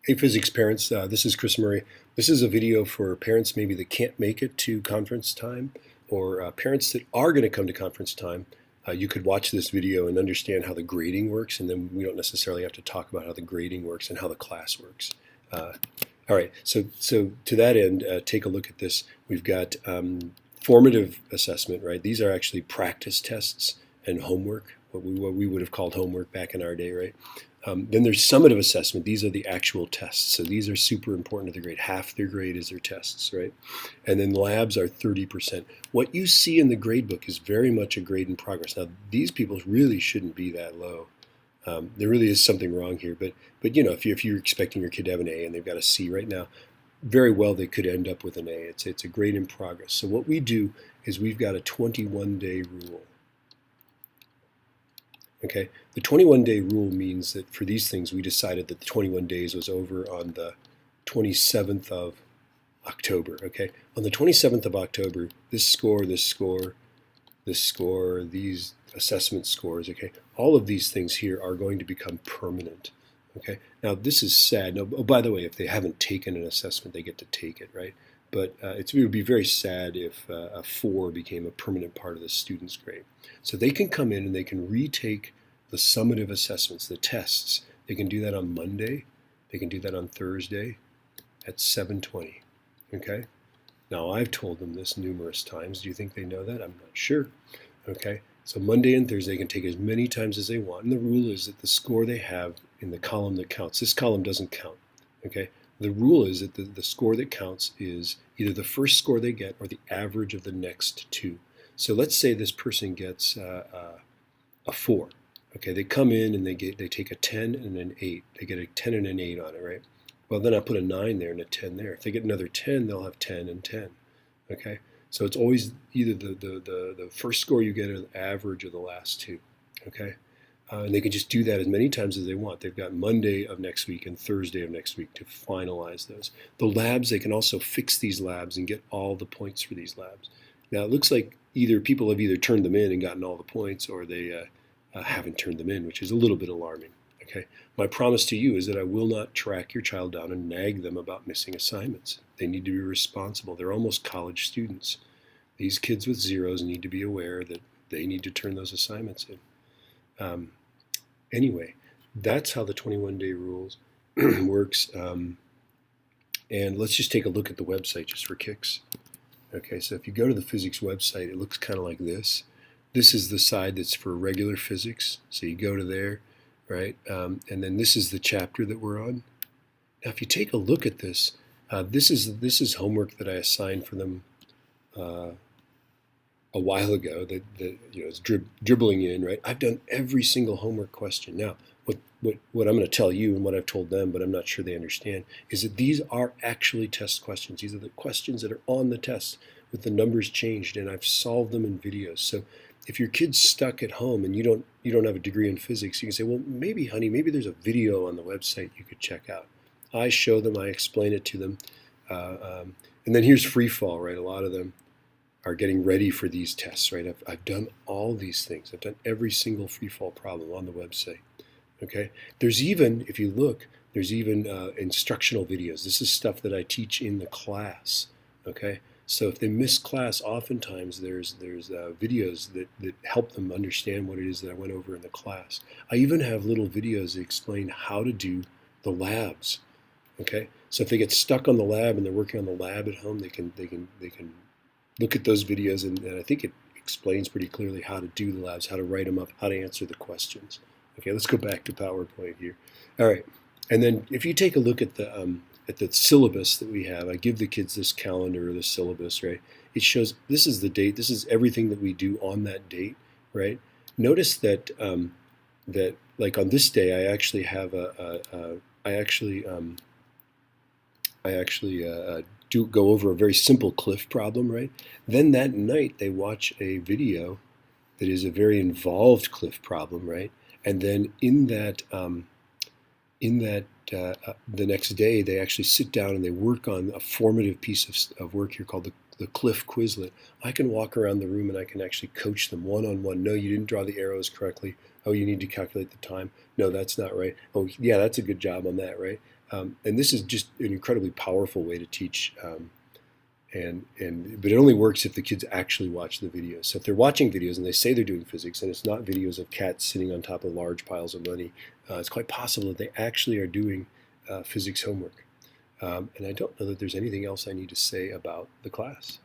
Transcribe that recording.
Hey, physics parents, this is Chris Murray. This is a video for parents maybe that can't make it to conference time or parents that are going to come to conference time. You could watch this video and understand how the grading works, and then we don't necessarily have to talk about how the grading works and how the class works. All right, so to that end, take a look at this. We've got formative assessment, right? These are actually practice tests and homework, what we would have called homework back in our day, right? Then there's summative assessment. These are the actual tests. So these are super important to the grade. Half their grade is their tests, right? And then labs are 30%. What you see in the grade book is very much a grade in progress. Now, these people really shouldn't be that low. There really is something wrong here. But you know, if you're expecting your kid to have an A and they've got a C right now, very well they could end up with an A. It's a grade in progress. So what we do is we've got a 21-day rule. Okay, the 21-day rule means that for these things, we decided that the 21 days was over on the 27th of October. Okay, on the 27th of October, this score, this score, this score, these assessment scores, okay, all of these things here are going to become permanent. Okay, now this is sad. Now, oh, by the way, if they haven't taken an assessment, they get to take it, right? But it would be very sad if a 4 became a permanent part of the student's grade. So they can come in and they can retake the summative assessments, the tests. They can do that on Monday. They can do that on Thursday at 7:20. Okay? Now, I've told them this numerous times. Do you think they know that? I'm not sure. Okay? So Monday and Thursday they can take as many times as they want. And the rule is that the score they have in the column that counts, this column doesn't count. Okay? The rule is that the score that counts is either the first score they get or the average of the next two. So let's say this person gets a 4. Okay, they come in and they take a 10 and an 8. They get a 10 and an 8 on it, right? Well, then I put a 9 there and a 10 there. If they get another 10, they'll have 10 and 10. Okay, so it's always either the first score you get or the average of the last two. Okay. And they can just do that as many times as they want. They've got Monday of next week and Thursday of next week to finalize those. The labs, they can also fix these labs and get all the points for these labs. Now, it looks like either people have either turned them in and gotten all the points, or they haven't turned them in, which is a little bit alarming. Okay. My promise to you is that I will not track your child down and nag them about missing assignments. They need to be responsible. They're almost college students. These kids with zeros need to be aware that they need to turn those assignments in. Anyway, that's how the 21-day rules works. And let's just take a look at the website just for kicks. Okay, so if you go to the physics website, it looks kind of like this. This is the side that's for regular physics. So you go to there, right? And then this is the chapter that we're on. Now, if you take a look at this, this is homework that I assigned for them a while ago that you know is dribbling in, right? I've done every single homework question. Now, what I'm going to tell you and what I've told them, but I'm not sure they understand, is that these are actually test questions. These are the questions that are on the test with the numbers changed, and I've solved them in videos. So if your kid's stuck at home and you don't have a degree in physics, you can say, well, maybe, honey, maybe there's a video on the website you could check out. I show them, I explain it to them, and then here's free fall, right? A lot of them are getting ready for these tests, right? I've done all these things. I've done every single free fall problem on the website. Okay. There's even, if you look, there's even instructional videos. This is stuff that I teach in the class. Okay. So if they miss class, oftentimes there's videos that help them understand what it is that I went over in the class. I even have little videos that explain how to do the labs. Okay. So if they get stuck on the lab and they're working on the lab at home, they can look at those videos, and I think it explains pretty clearly how to do the labs, how to write them up, how to answer the questions. Okay, let's go back to PowerPoint here. All right, and then if you take a look at the syllabus that we have, I give the kids this calendar or the syllabus, right? It shows this is the date, this is everything that we do on that date, right? Notice that that like on this day, I actually have do go over a very simple cliff problem, right? Then that night they watch a video that is a very involved cliff problem, right? And then in that the next day they actually sit down and they work on a formative piece of work here called the Cliff Quizlet. I can walk around the room and I can actually coach them one-on-one. No, you didn't draw the arrows correctly. Oh, you need to calculate the time. No, that's not right. Oh, yeah, that's a good job on that, right? And this is just an incredibly powerful way to teach. But it only works if the kids actually watch the videos. So if they're watching videos and they say they're doing physics and it's not videos of cats sitting on top of large piles of money, it's quite possible that they actually are doing physics homework. And I don't know that there's anything else I need to say about the class.